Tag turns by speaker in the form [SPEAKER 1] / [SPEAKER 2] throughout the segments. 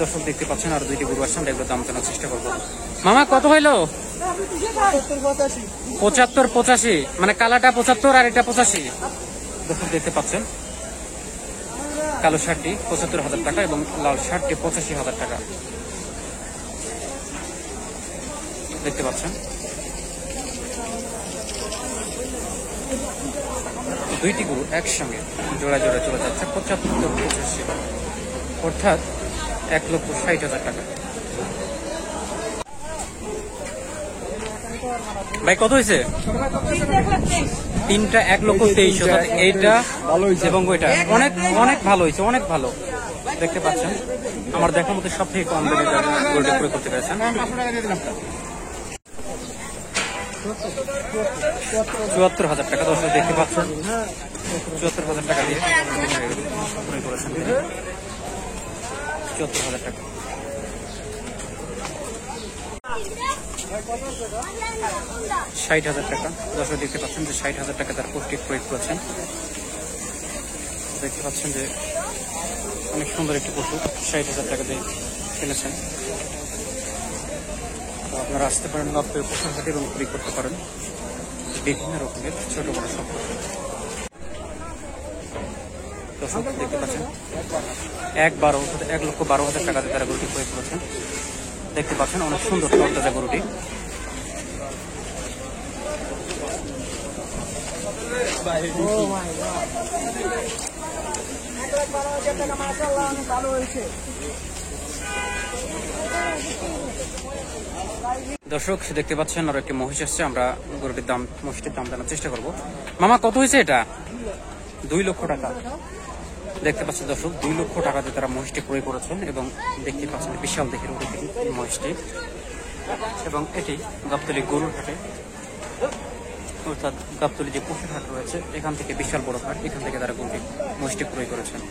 [SPEAKER 1] দর্শক দেখতে পাচ্ছেন আর দুইটি গরু আসছে, আমরা এগুলো দাম জানার চেষ্টা করবো। মামা কত হইলো? 75-85, মানে কালাটা 75 আর এটা 85। দর্শক দেখতে পাচ্ছেন কালো শার্টটি 75,000 টাকা এবং লাল শার্টটি 85,000 টাকা দেখতে পাচ্ছেন। দুইটি গরু একসঙ্গে জোড়া জোড়া চলে যাচ্ছে 75-85, অর্থাৎ 1,60,000 টাকা। ভাই কত হয়েছে? তিনটা 1,23,000। এইটা এবং ওইটা অনেক অনেক ভালো হয়েছে, অনেক ভালো দেখতে পাচ্ছেন। আমার দেখার মধ্যে সব থেকে কম দামে গরুটা ক্রয় করতে পেরেছেন। 74,000 টাকা দর্শক দেখতে পাচ্ছেন, 74,000 টাকা দিয়ে ক্রয় করেছেন। 74,000 টাকা। 60,000 টাকা দর্শক দেখতে পাচ্ছেন যে 60,000 টাকা তার পোস্টে ক্রয় করেছেন। দেখতে পাচ্ছেন যে অনেক সুন্দর একটি পশু 60,000 টাকা দিয়ে কিনেছেন। আপনারা আসতে পারেন নব্বই পশুর হাটে এবং ক্রয় করতে পারেন বিভিন্ন রকমের ছোট বড় সব। দর্শক দেখতে পাচ্ছেন 1,12,000 টাকা দিয়ে তারা গরুটি ক্রয় করেছেন। দেখতে পাচ্ছেন অনেক সুন্দর তরতাজা গরুটি। দর্শক দেখতে পাচ্ছেন আর একটি মহিষ আসছে, আমরা গরুটির দাম মহিষটির দাম জানার চেষ্টা করব। মামা কত হয়েছে এটা? 2 লক্ষ টাকা দেখতে পাচ্ছেন দর্শক, 2 লক্ষ টাকা দিয়ে তারা মহিষটি ক্রয় করেছেন এবং দেখতে পাচ্ছেন বিশাল দেখের মহিষটি। এবং এটি গাবতলী গরুর হাটে, অর্থাৎ গাবতলী যে পশুর হাট রয়েছে এখান থেকে বিশাল বড় হাট, এখান থেকে তারা গরুটি মহিষটি ক্রয় করেছেন।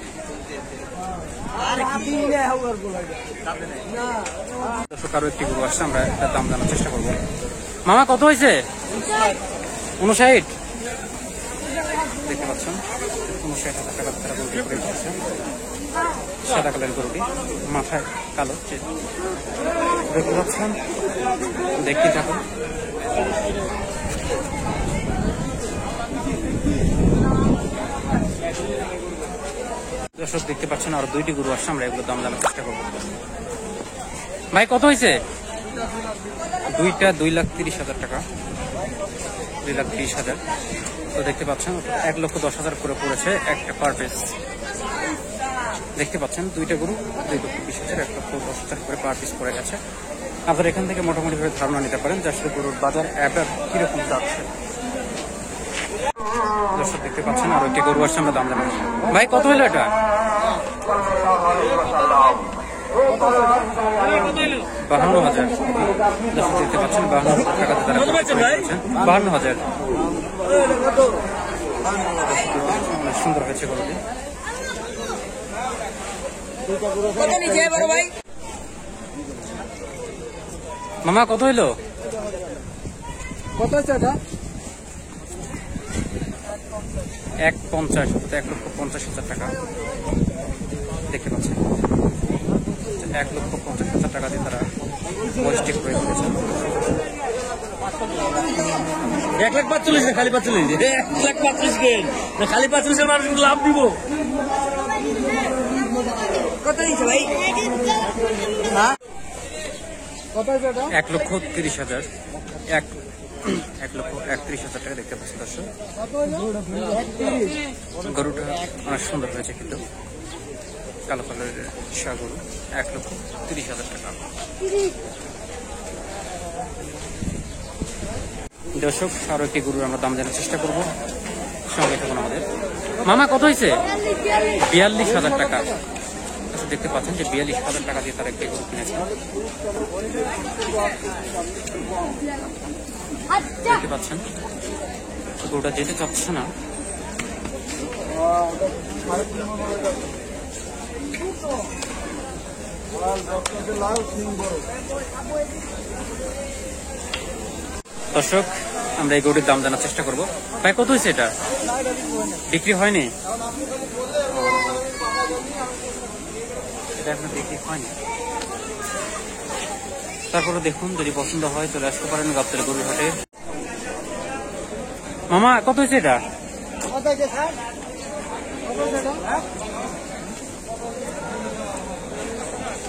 [SPEAKER 1] দর্শক আরো একটি গরু আসছে, আমরা এটার দাম জানার চেষ্টা করবো। মামা কত হয়েছে? 59 দেখতে পাচ্ছেন 59,000 টাকা তারা গরুটি ক্রয় করেছেন। সাদা কালারের গরুটি, মাথায় কালো দেখতে পাচ্ছেন, দেখতে থাকুন। দর্শক দেখতে পাচ্ছেন আর দুইটি গরু আসছে, আমরা এগুলো দাম জানার চেষ্টা করবো। ভাই কত হয়েছে? দুইটা 2,30,000 টাকা, 2,30,000। তো দেখতে পাচ্ছেন 1,10,000 করে পড়েছে একটা পার পিস। দেখতে পাচ্ছেন দুইটা গরু 2,20,000, 1,10,000 করে পার পিস পড়ে গেছে। আপনারা এখান থেকে মোটামুটি ভাবে ধারণা নিতে পারেন যে আসলে গরুর বাজার অ্যাভার কিরকম যাচ্ছে। দর্শক দেখতে পাচ্ছেন আর একটি গরু আসছে, আমরা দাম জানাবো। ভাই কত হলো এটা? 52,000 দর্শক দেখতে পাচ্ছেন, 52,000 টাকা তারা 52,000। অনেক সুন্দর হয়েছে গরুটি। মামা কত হইলো?
[SPEAKER 2] কত আছে এটা?
[SPEAKER 1] 1,50, 1,50,000 টাকা দেখতে পাচ্ছেন। 1,50,000 টাকা দিয়ে তারা মহিষটি ক্রয় করেছেন।
[SPEAKER 2] 1,45,000 না খালি 45, 1,45,000 না খালি 45,000 মানুষ লাভ দিব। কত দিচ্ছে ভাই? কত আছে এটা?
[SPEAKER 1] 1,30,000, 1,31,000 টাকা দেখতে পাচ্ছেন দর্শক। গরুটা অনেক সুন্দর হয়েছে কিন্তু কালো কালারের শাহ গরু, 1,30,000 টাকা। দর্শক আরো একটি গরুর আমরা দাম জানার চেষ্টা করবো, সঙ্গে থাকুন আমাদের। মামা কত হয়েছে? 42,000 টাকা। দেখতে পাচ্ছেন যে 42,000 টাকা দিয়ে তারা একটি গরু কিনেছে। দেখতে পাচ্ছেন গরুটা যেতে চাচ্ছে না। দর্শক আমরা এই গরুটির দাম জানার চেষ্টা করবো। ভাই কত হয়েছে এটা? বিক্রি হয়নি। এটা এখনো বিক্রি হয়নি। তারপরে দেখুন, যদি পছন্দ হয় চলে আসতে পারেন গাবতলী গরুর হাটে। মামা কত হয়েছে এটা?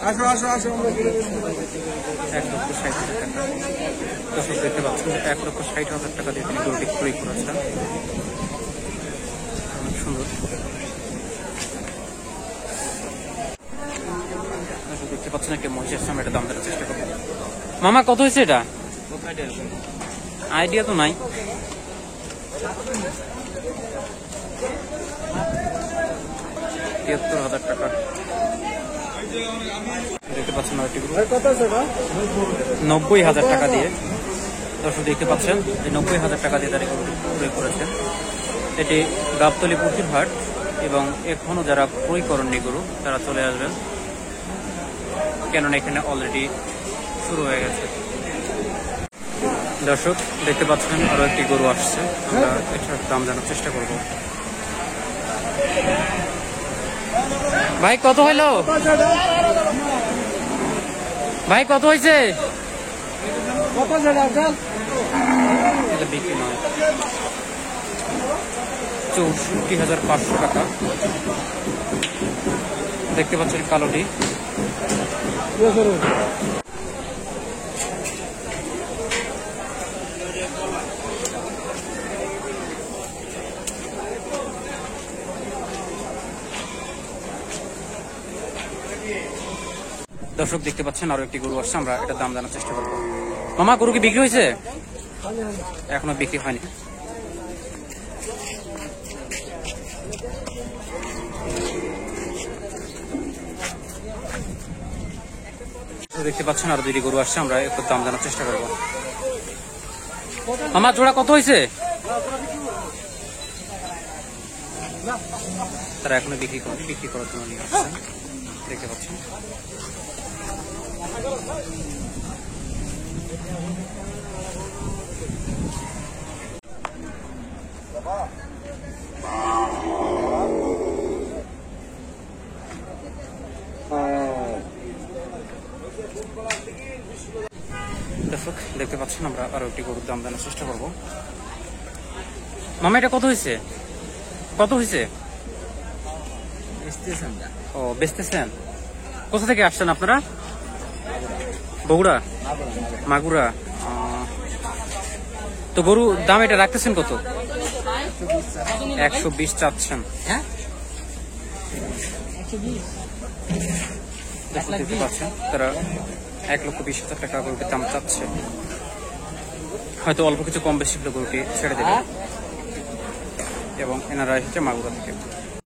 [SPEAKER 3] আসো আসো আসো
[SPEAKER 1] 1,60,000 টাকা। দর্শক দেখতে পাচ্ছেন, 1,60,000 টাকা দিয়ে তিনি গরুটি ক্রয় করেছেন। অনেক সুন্দর। দর্শক দেখতে পাচ্ছেন, একটা মহিষের সামনে এটা দাম দেওয়ার চেষ্টা করবো। মামা কত হয়েছে এটা? আইডিয়া তো নাই। তিয়াত্তর টাকা দেখতে পাচ্ছেন। 90,000 টাকা দিয়ে দর্শক দেখতে পাচ্ছেন, যে 90,000 টাকা দিয়ে তারা ক্রয় করেছেন। এটি গাবতলী পুকুর হাট, এবং এখনো যারা ক্রয় করেননি গরু তারা চলে আসবেন, কেননা এখানে অলরেডি শুরু হয়ে গেছে। দর্শক দেখতে পাচ্ছেন, আরো একটি গরু আসছে, আমরা এটার দাম জানার চেষ্টা করব। ভাই কত হইলো? ভাই কত হয়েছে? এটা বিক্রি নয়, 64,500 টাকা। দেখতে পাচ্ছেন কালোটি। দর্শক দেখতে পাচ্ছেন, আরো একটি গরু আসছে, আমরা এটা দাম জানার চেষ্টা করবো। মামা গরু কি বিক্রি হয়েছে? এখনো বিক্রি হয়নি। দেখতে পাচ্ছেন, আরো দুইটি গরু আসছে, আমরা একটু দাম জানার চেষ্টা করবো। মামা জোড়া কত হয়েছে? তারা এখনো বিক্রি করার জন্য নিয়ে আসছে, দেখতে পাচ্ছেন। দর্শক দেখতে পাচ্ছেন, আমরা আরো একটি গরুর দাম জানার চেষ্টা করবো। মামা এটা কত হয়েছে? কত হয়েছে? ও বেচতেছেন? কোথা থেকে আসছেন আপনারা? বগুড়া, মাগুরা। তো গরু দাম এটা রাখতেছেন কত? 120 চাচ্ছেন। দেখতে পাচ্ছেন, তারা 1,20,000 টাকা গরুটির দাম চাচ্ছে। হয়তো অল্প কিছু কম বেশি গরুটি ছেড়ে দেবে, এবং এনারা এসেছে মাগুরা থেকে।